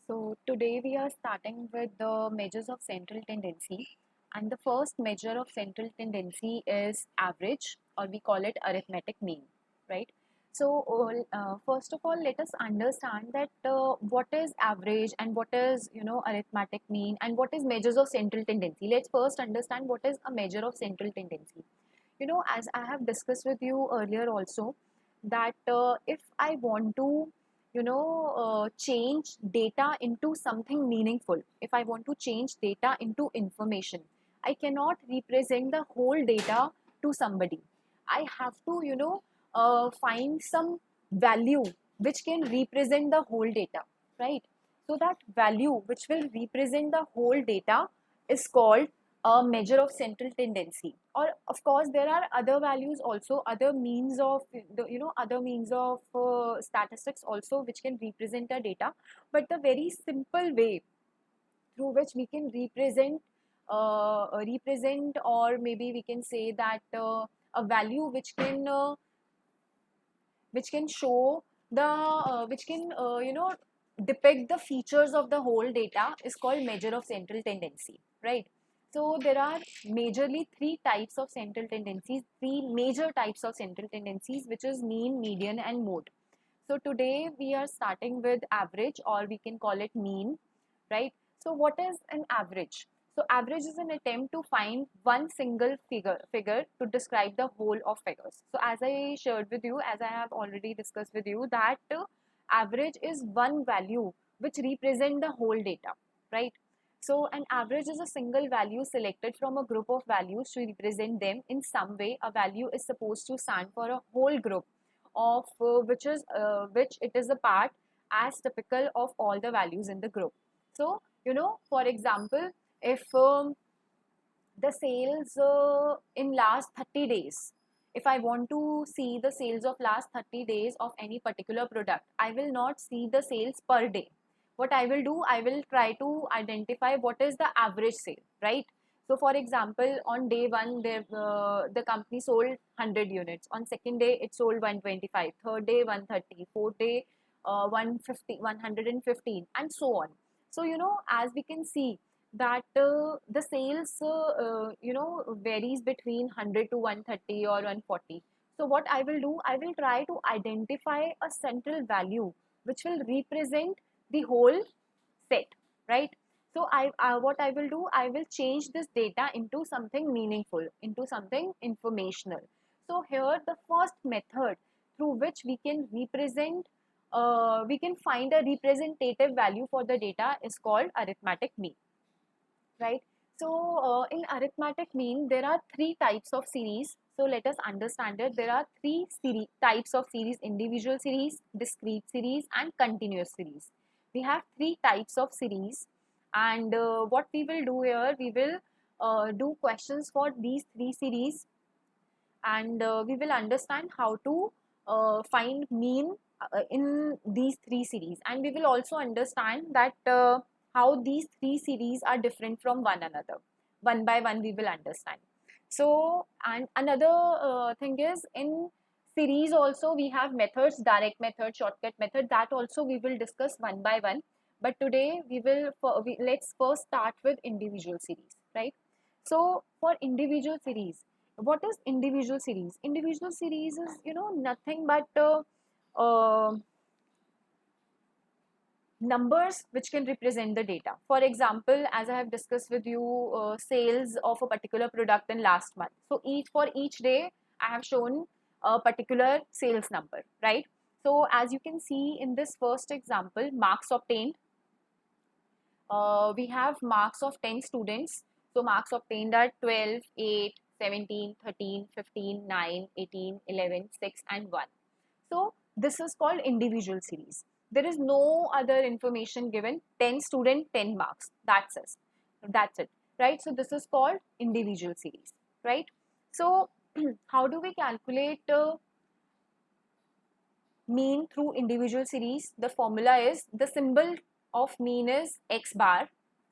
So today we are starting with the measures of central tendency, and the first measure of central tendency is average, or we call it arithmetic mean, right? So first of all, let us understand that what is average and what is arithmetic mean and what is measures of central tendency. Let's first understand what is a measure of central tendency. As I have discussed with you earlier also, that if I want to change data into something meaningful, if I want to change data into information, I cannot represent the whole data to somebody. I have to find some value which can represent the whole data, right? So that value which will represent the whole data is called a measure of central tendency. Or of course there are other values also, other means of other means of statistics also which can represent the data, but the very simple way through which we can represent, or maybe we can say that a value which can show the which can depict the features of the whole data is called measure of central tendency, right? So there are majorly three types of central tendencies, three major types of central tendencies, which is mean, median and mode. So today we are starting with average, or we can call it mean, right? So what is an average? So average is an attempt to find one single figure to describe the whole of figures. So as I shared with you, as I have already discussed with you, that average is one value which represent the whole data, right? So an average is a single value selected from a group of values to represent them in some way. A value is supposed to stand for a whole group of which it is a part, as typical of all the values in the group. So for example, if the sales in last 30 days, if I want to see the sales of last 30 days of any particular product, I will not see the sales per day. What I will do, I will try to identify what is the average sale, right? So for example, on day one, the company sold 100 units. On second day, it sold 125. Third day, 130. Fourth day, 150, 115, and so on. So as we can see that the sales varies between 100 to 130 or 140. So what I will do, I will try to identify a central value which will represent the whole set, right? So what I will do, I will change this data into something meaningful, into something informational. So here the first method through which we can represent, we can find a representative value for the data is called arithmetic mean, right? So in arithmetic mean, there are three types of series. So let us understand it. There are three types of series: individual series, discrete series, and continuous series. We have three types of series, and what we will do here, we will do questions for these three series, and we will understand how to find mean in these three series, and we will also understand that how these three series are different from one another. One by one we will understand. So, and another thing is, in series also we have methods: direct method, shortcut method, that also we will discuss one by one. But today let's first start with individual series, right? So for individual series, what is individual series? Individual series is nothing but uh, numbers which can represent the data. For example, as I have discussed with you, sales of a particular product in last month. So for each day I have shown a particular sales number, right? So as you can see in this first example, marks obtained, we have marks of 10 students. So marks obtained are 12, 8, 17, 13, 15, 9, 18, 11, 6, and 1. So this is called individual series. There is no other information given. 10 student, 10 marks. That's it. Right? So this is called individual series. Right? So how do we calculate mean through individual series? The formula is, the symbol of mean is x bar.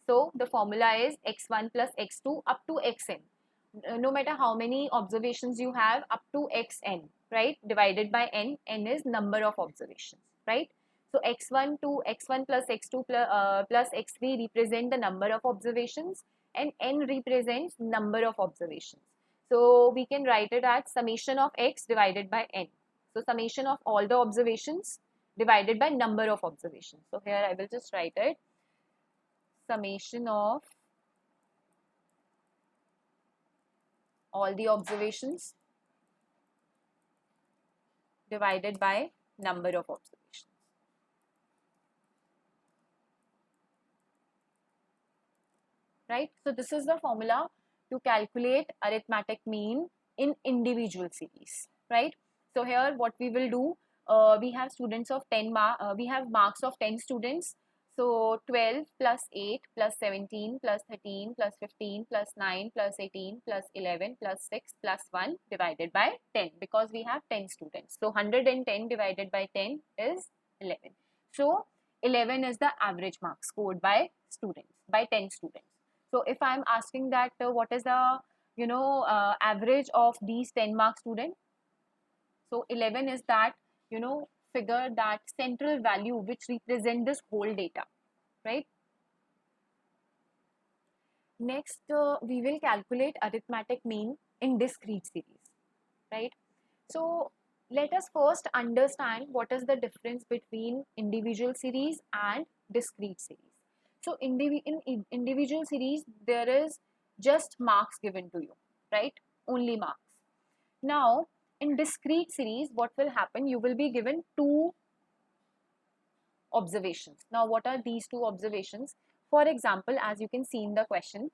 So the formula is x1 plus x2 up to xn. No matter how many observations you have, up to xn, right? Divided by n. N is number of observations, right? So x1 to x1 plus x2 plus x3 represent the number of observations, and n represents number of observations. So we can write it as summation of x divided by n. So summation of all the observations divided by number of observations. So here I will just write it, summation of all the observations divided by number of observations. Right? So this is the formula to calculate arithmetic mean in individual series. Right? So here what we will do, we have students of 10 we have marks of 10 students. So 12 plus 8 plus 17 plus 13 plus 15 plus 9 plus 18 plus 11 plus 6 plus 1 divided by 10, because we have 10 students. So 110 divided by 10 is 11. So 11 is the average mark scored by students, by 10 students. So if I'm asking that what is the average of these 10 mark students, so 11 is that figure, that central value which represent this whole data, right? Next, we will calculate arithmetic mean in discrete series, right? So let us first understand what is the difference between individual series and discrete series. So in individual series, there is just marks given to you, right? Only marks. Now, in discrete series, what will happen? You will be given two observations. Now, what are these two observations? For example, as you can see in the question,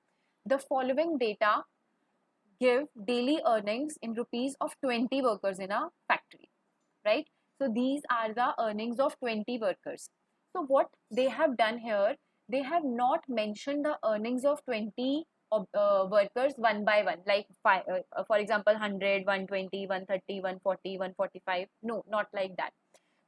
the following data give daily earnings in rupees of 20 workers in a factory, right? So these are the earnings of 20 workers. So what they have done here, they have not mentioned the earnings of 20 workers one by one, like for example 100, 120, 130, 140, 145. No, not like that,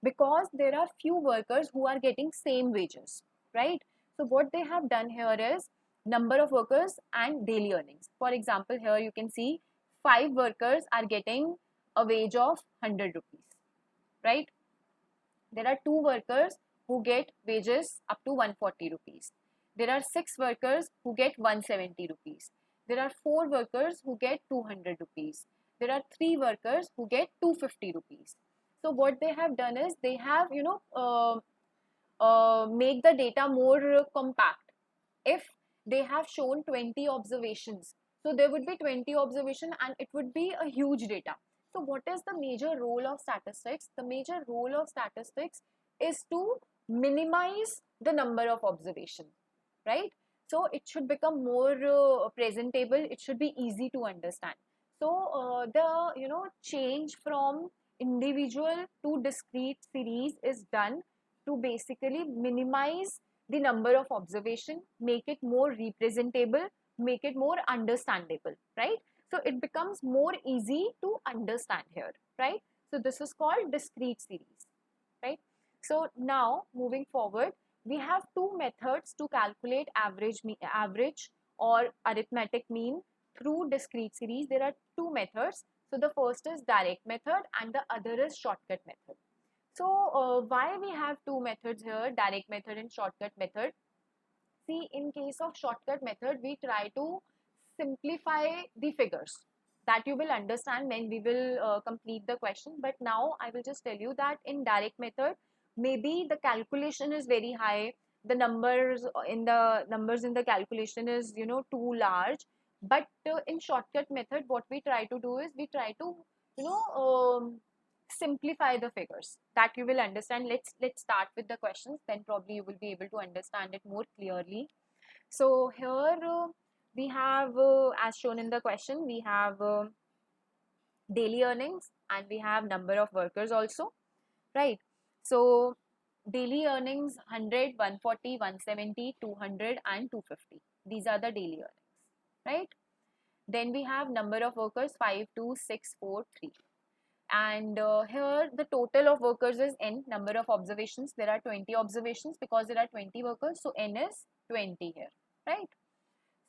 because there are few workers who are getting same wages, right? So what they have done here is number of workers and daily earnings. For example, here you can see 5 workers are getting a wage of 100 rupees, right? There are 2 workers who get wages up to 140 rupees. There are 6 workers who get 170 rupees. There are 4 workers who get 200 rupees. There are 3 workers who get 250 rupees. So what they have done is they have, make the data more compact. If they have shown 20 observations, so there would be 20 observation and it would be a huge data. So what is the major role of statistics? The major role of statistics is to minimize the number of observations, right? So it should become more presentable, it should be easy to understand. So the change from individual to discrete series is done to basically minimize the number of observation, make it more representable, make it more understandable, right? So it becomes more easy to understand here, right? So this is called discrete series, right? So now moving forward, we have two methods to calculate average or arithmetic mean through discrete series. There are two methods. So the first is direct method and the other is shortcut method. So why we have two methods here, direct method and shortcut method? See, in case of shortcut method, we try to simplify the figures. That you will understand when we will complete the question. But now I will just tell you that in direct method, maybe the calculation is very high. The numbers in the calculation is too large. But in shortcut method, what we try to do is we try to you know simplify the figures, that you will understand. Let's start with the questions, then probably you will be able to understand it more clearly. So here we have as shown in the question, we have daily earnings and we have number of workers also, right? So daily earnings 100, 140, 170, 200 and 250, these are the daily earnings, right? Then we have number of workers 5, 2, 6, 4, 3. And here the total of workers is n, number of observations, there are 20 observations because there are 20 workers, so n is 20 here, right?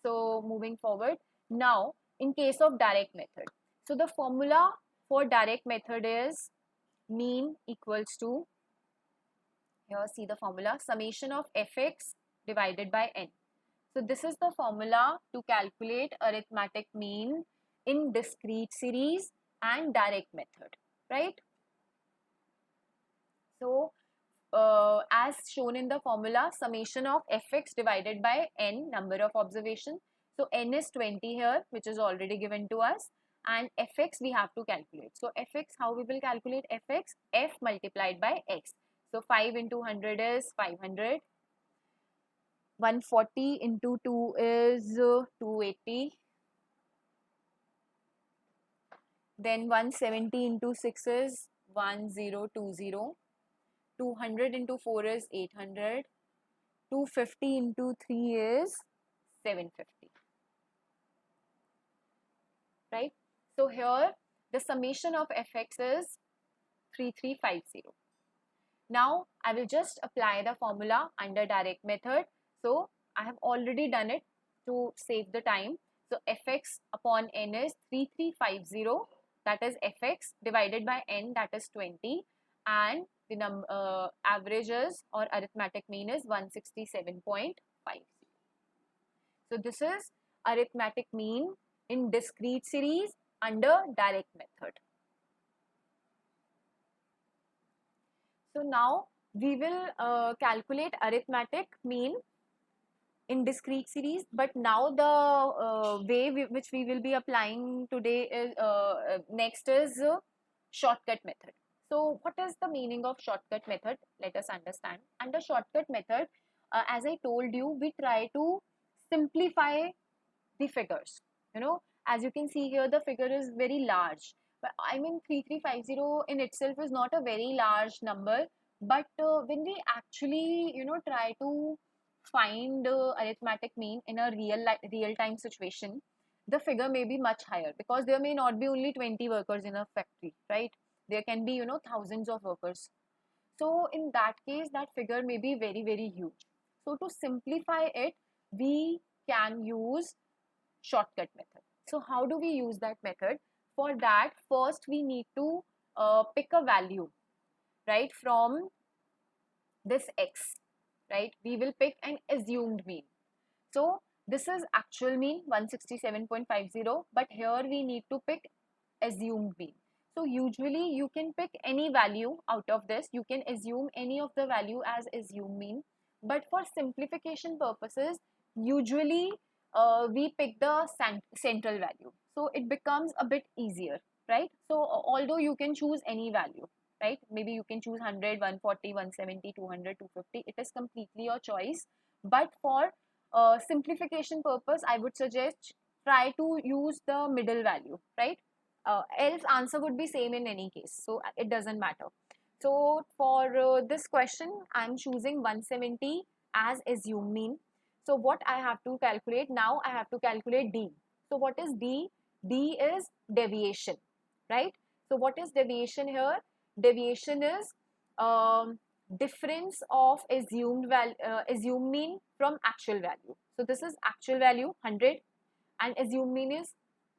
So moving forward, now in case of direct method, so the formula for direct method is mean equals to, Here see the formula, summation of fx divided by n. So this is the formula to calculate arithmetic mean in discrete series and direct method, right? So as shown in the formula, summation of fx divided by n, number of observations. So n is 20 here, which is already given to us, and fx we have to calculate. So fx, how we will calculate fx? F multiplied by x. So 5 into 100 is 500. 140 into 2 is 280. Then 170 into 6 is 1020. 200 into 4 is 800. 250 into 3 is 750. Right? So here the summation of fx is 3350. Now I will just apply the formula under direct method. So I have already done it to save the time. So fx upon n is 3350, that is fx, divided by n, that is 20, and the averages or arithmetic mean is 167.50. So this is arithmetic mean in discrete series under direct method. So now we will calculate arithmetic mean in discrete series, but now the way which we will be applying today is next is shortcut method. So what is the meaning of shortcut method? Let us understand. Under shortcut method, as I told you, we try to simplify the figures. You know, as you can see here, the figure is very large. But I mean, 3350 in itself is not a very large number. But when we actually, try to find arithmetic mean in a real time situation, the figure may be much higher, because there may not be only 20 workers in a factory, right? There can be, thousands of workers. So in that case, that figure may be very, very huge. So to simplify it, we can use shortcut method. So how do we use that method? For that, first we need to pick a value, right, from this x, right? We will pick an assumed mean. So this is actual mean 167.50, but here we need to pick assumed mean. So usually you can pick any value out of this. You can assume any of the value as assumed mean. But for simplification purposes, usually we pick the central value. So it becomes a bit easier, right? So although you can choose any value, right? Maybe you can choose 100, 140, 170, 200, 250. It is completely your choice. But for simplification purpose, I would suggest try to use the middle value, right? Else answer would be same in any case, so it doesn't matter. So for this question, I'm choosing 170 as assumed mean. So what I have to calculate now, I have to calculate d. So what is d? D is deviation, right? So what is deviation here? Deviation is difference of assumed mean from actual value. So this is actual value 100 and assumed mean is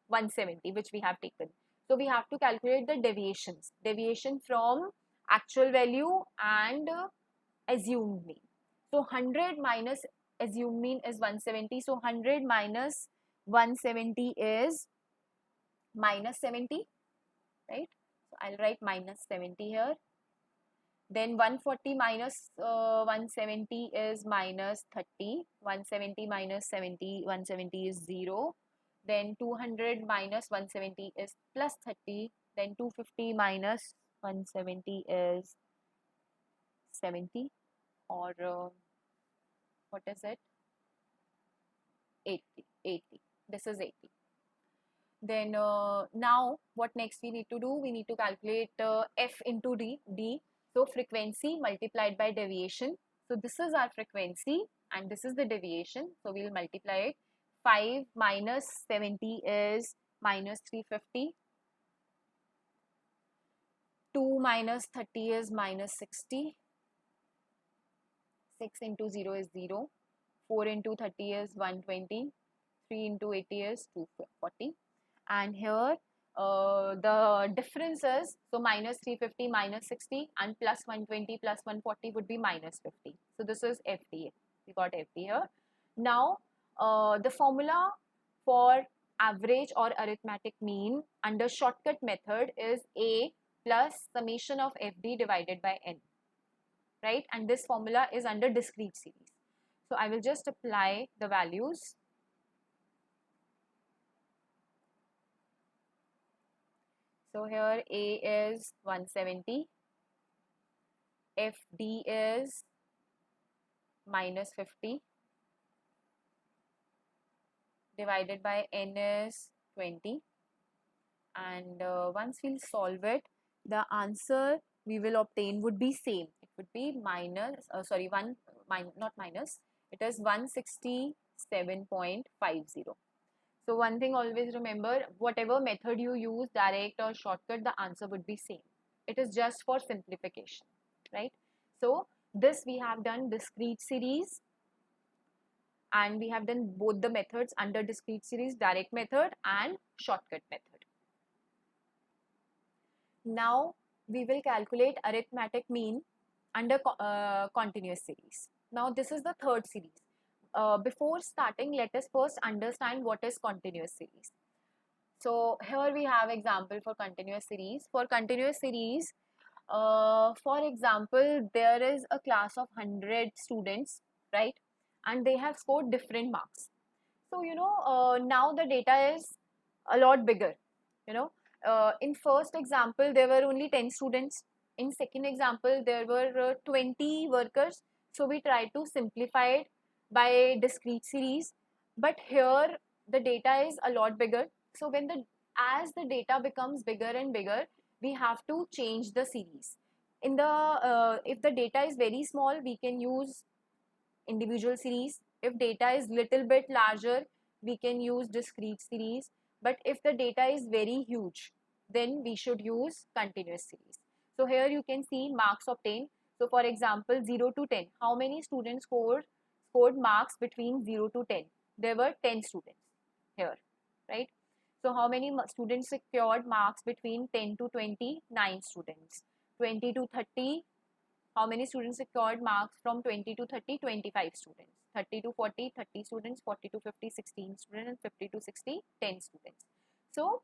170, which we have taken. So we have to calculate the deviation from actual value and assumed mean. So 100 minus assumed mean is 170. So 100 minus 170 is minus 70, right? So I'll write minus 70 here. Then 140 minus 170 is minus 30. 170 minus 70, 170 is 0. Then 200 minus 170 is plus 30. Then 250 minus 170 is 70, or what is it? 80. This is 80. Then now what next we need to do? We need to calculate f into d. So frequency multiplied by deviation. So this is our frequency and this is the deviation. So we will multiply it. 5 minus 70 is minus 350. 2 minus 30 is minus 60. 6 into 0 is 0. 4 into 30 is 120. 3 into 80 is 240. And here the differences, so minus 350 minus 60 and plus 120 plus 140 would be minus 50. So this is FD. We got FD here. Now the formula for average or arithmetic mean under shortcut method is A plus summation of FD divided by N, right? And this formula is under discrete series. So I will just apply the values. So here A is 170, FD is minus 50, divided by N is 20, and once we'll solve it, the answer we will obtain would be same. It would be minus, not minus, it is 167.50. So one thing always remember, whatever method you use, direct or shortcut, the answer would be same. It is just for simplification, right? So this we have done discrete series, and we have done both the methods under discrete series, direct method and shortcut method. Now we will calculate arithmetic mean under continuous series. Now this is the third series. Before starting, let us first understand what is continuous series. So here we have example for continuous series. For continuous series, for example, there is a class of 100 students, right? And they have scored different marks. So, now the data is a lot bigger, you know. In first example, there were only 10 students. In second example, there were 20 workers. So we tried to simplify it by discrete series. But here, the data is a lot bigger. So as the data becomes bigger and bigger, we have to change the series. If the data is very small, we can use individual series. If data is little bit larger, we can use discrete series. But if the data is very huge, then we should use continuous series. So here you can see marks obtained. So for example, 0 to 10, how many students scored marks between 0 to 10? There were 10 students here, right? So how many students secured marks between 10 to 20? 9 students. 20 to 30, how many students secured marks from 20 to 30? 25 students. 30 to 40, 30 students. 40 to 50, 16 students. And 50 to 60, 10 students. So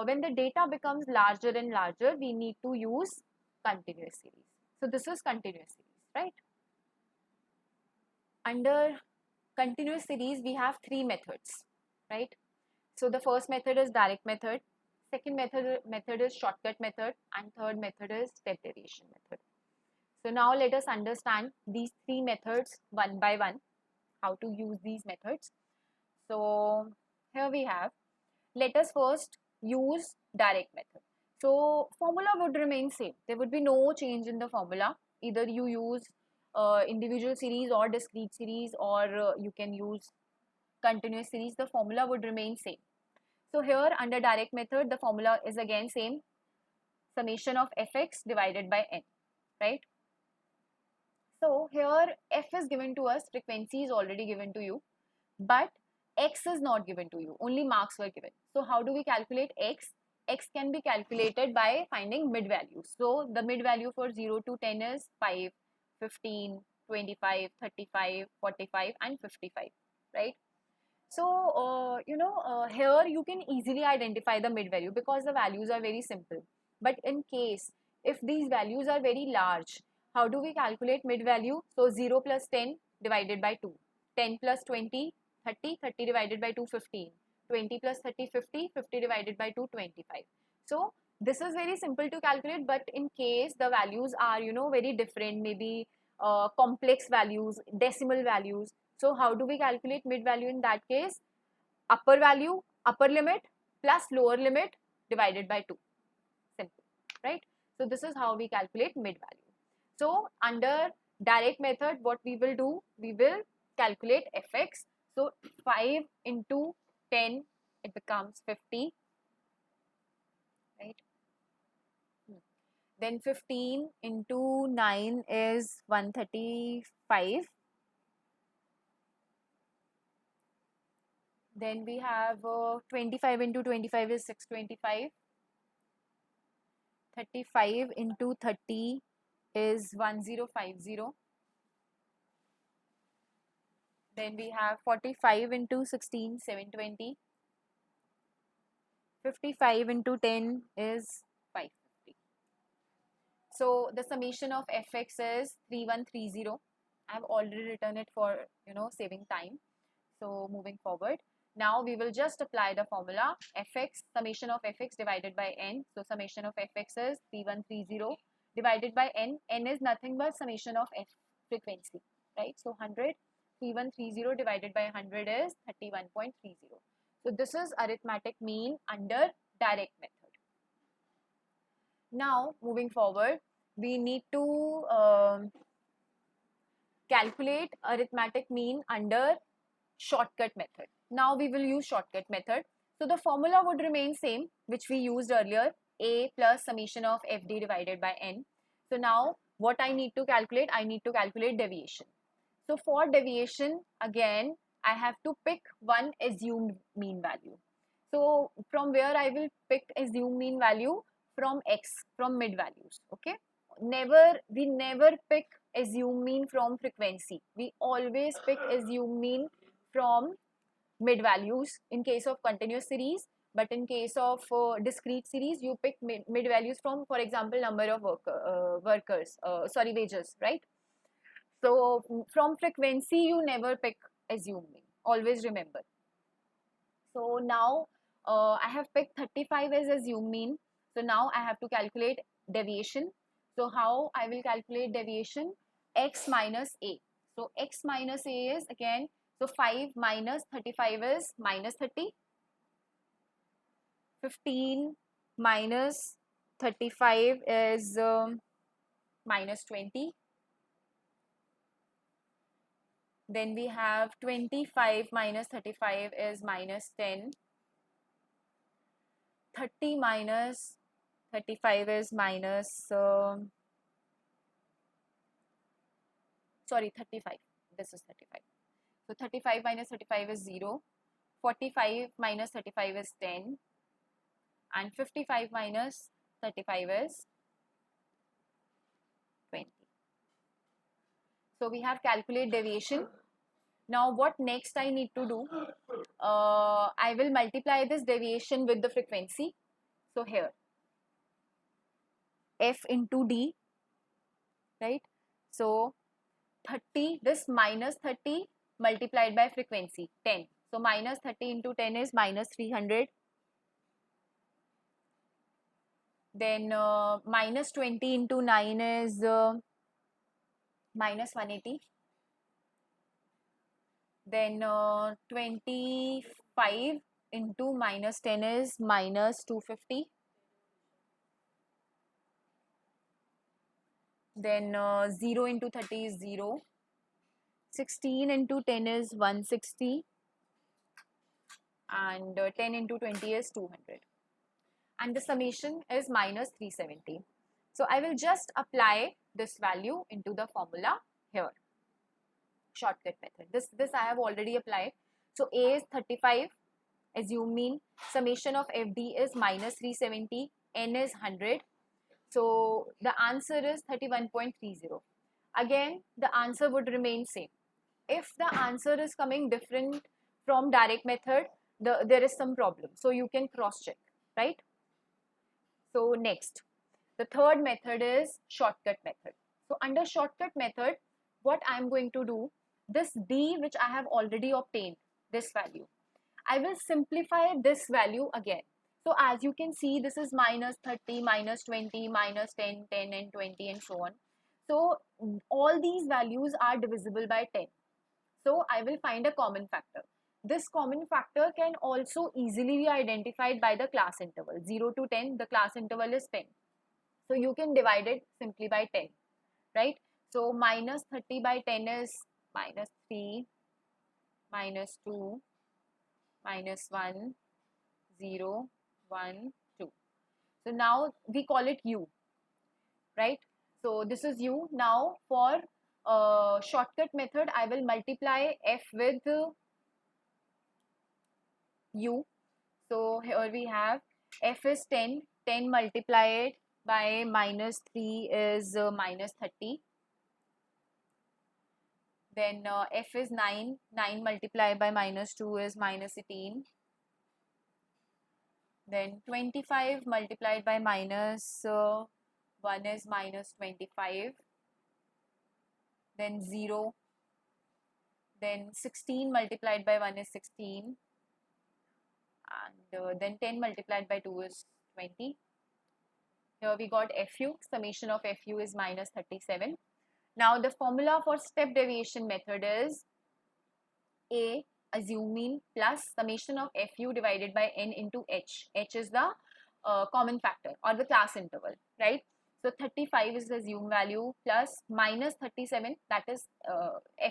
when the data becomes larger and larger, we need to use continuous series. So this is continuous series, right? Under continuous series, we have three methods, right? So the first method is direct method. Second method is shortcut method, and third method is step derivation method. So now let us understand these three methods one by one, how to use these methods. So here we have, let us first use direct method. So formula would remain same. There would be no change in the formula. Either you use individual series or discrete series, or you can use continuous series. The formula would remain same. So here under direct method, the formula is again same, summation of fx divided by n, right? So here f is given to us, frequency is already given to you, but x is not given to you, only marks were given. So how do we calculate x? X can be calculated by finding mid values. So the mid value for 0 to 10 is 5, 15, 25, 35, 45 and 55, right? So, here you can easily identify the mid value because the values are very simple. But in case, if these values are very large, how do we calculate mid value? So, 0 plus 10 divided by 2, 10 plus 20, 30, 30 divided by 2, 15, 20 plus 30, 50, 50 divided by 2, 25. So, this is very simple to calculate, but in case the values are, very different, maybe complex values, decimal values. So how do we calculate mid value in that case? Upper value, upper limit plus lower limit divided by 2. Simple, right? So this is how we calculate mid value. So under direct method, what we will do? We will calculate fx. So 5 into 10, it becomes 50, right? Then 15 into 9 is 135. Then we have 25 into 25 is 625. 35 into 30 is 1050. Then we have 45 into 16, 720. 55 into 10 is 550. So the summation of fx is 3130. I have already written it for saving time. So moving forward, now we will just apply the formula fx, summation of fx divided by n. So summation of fx is 3130 divided by n. N is nothing but summation of f frequency, right? So 100, 3130 divided by 100 is 31.30. So this is arithmetic mean under direct method. Now moving forward, we need to calculate arithmetic mean under shortcut method. Now we will use shortcut method. So the formula would remain same which we used earlier, a plus summation of fd divided by n. So now what I need to calculate? I need to calculate deviation. So for deviation, again I have to pick one assumed mean value. So from where I will pick assumed mean value? From x, from mid values. Okay, we never pick assumed mean from frequency. We always pick assumed mean from mid values in case of continuous series, but in case of discrete series you pick mid values from, for example, number of wages, right? So from frequency you never pick assumed mean, always remember. So now I have picked 35 as assumed mean. So now I have to calculate deviation. So how I will calculate deviation? X minus a. So x minus a is again, so 5 minus 35 is minus 30. 15 minus 35 is minus 20. Then we have 25 minus 35 is minus 10. 30 minus 35 is minus, sorry, 35. This is 35. So 35 minus 35 is 0. 45 minus 35 is 10. And 55 minus 35 is 20. So we have calculate deviation. Now what next I need to do? I will multiply this deviation with the frequency. So here, f into d, right? So 30, this minus 30 multiplied by frequency, 10. So minus 30 into 10 is minus 300. Then minus 20 into 9 is minus 180. Then 25 into minus 10 is minus 250. Then 0 into 30 is 0. 16 into 10 is 160. And 10 into 20 is 200. And the summation is minus 370. So I will just apply this value into the formula here. Shortcut method. This I have already applied. So A is 35, assume mean. Summation of FD is minus 370, N is 100. So the answer is 31.30. Again, the answer would remain same. If the answer is coming different from direct method, there is some problem. So you can cross check, right? So next, the third method is shortcut method. So under shortcut method, what I am going to do, this D which I have already obtained, this value, I will simplify this value again. So as you can see, this is minus 30, minus 20, minus 10, 10 and 20 and so on. So all these values are divisible by 10. So I will find a common factor. This common factor can also easily be identified by the class interval. 0 to 10, the class interval is 10. So you can divide it simply by 10, right? So minus 30 by 10 is minus 3, minus 2, minus 1, 0, 1, 2. So now we call it U, right? So this is U. Now for shortcut method, I will multiply F with U. So here we have F is 10, 10 multiplied by minus 3 is minus 30. Then f is 9. 9 multiplied by minus 2 is minus 18. Then 25 multiplied by minus 1 is minus 25. Then 0. Then 16 multiplied by 1 is 16. And then 10 multiplied by 2 is 20. Here we got FU. Summation of FU is minus 37. Now the formula for step deviation method is A assume mean plus summation of FU divided by N into H. H is the common factor or the class interval, right? So 35 is the assumed value plus minus 37, that is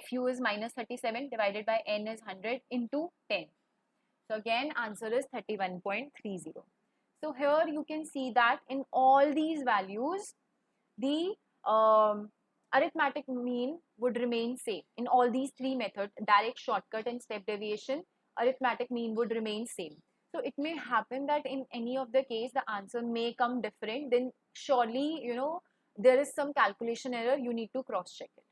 FU is minus 37 divided by N is 100 into 10. So again answer is 31.30. So here you can see that in all these values the arithmetic mean would remain same. In all these three methods, direct, shortcut and step deviation, arithmetic mean would remain same. So it may happen that in any of the case the answer may come different, then surely there is some calculation error, you need to cross check it.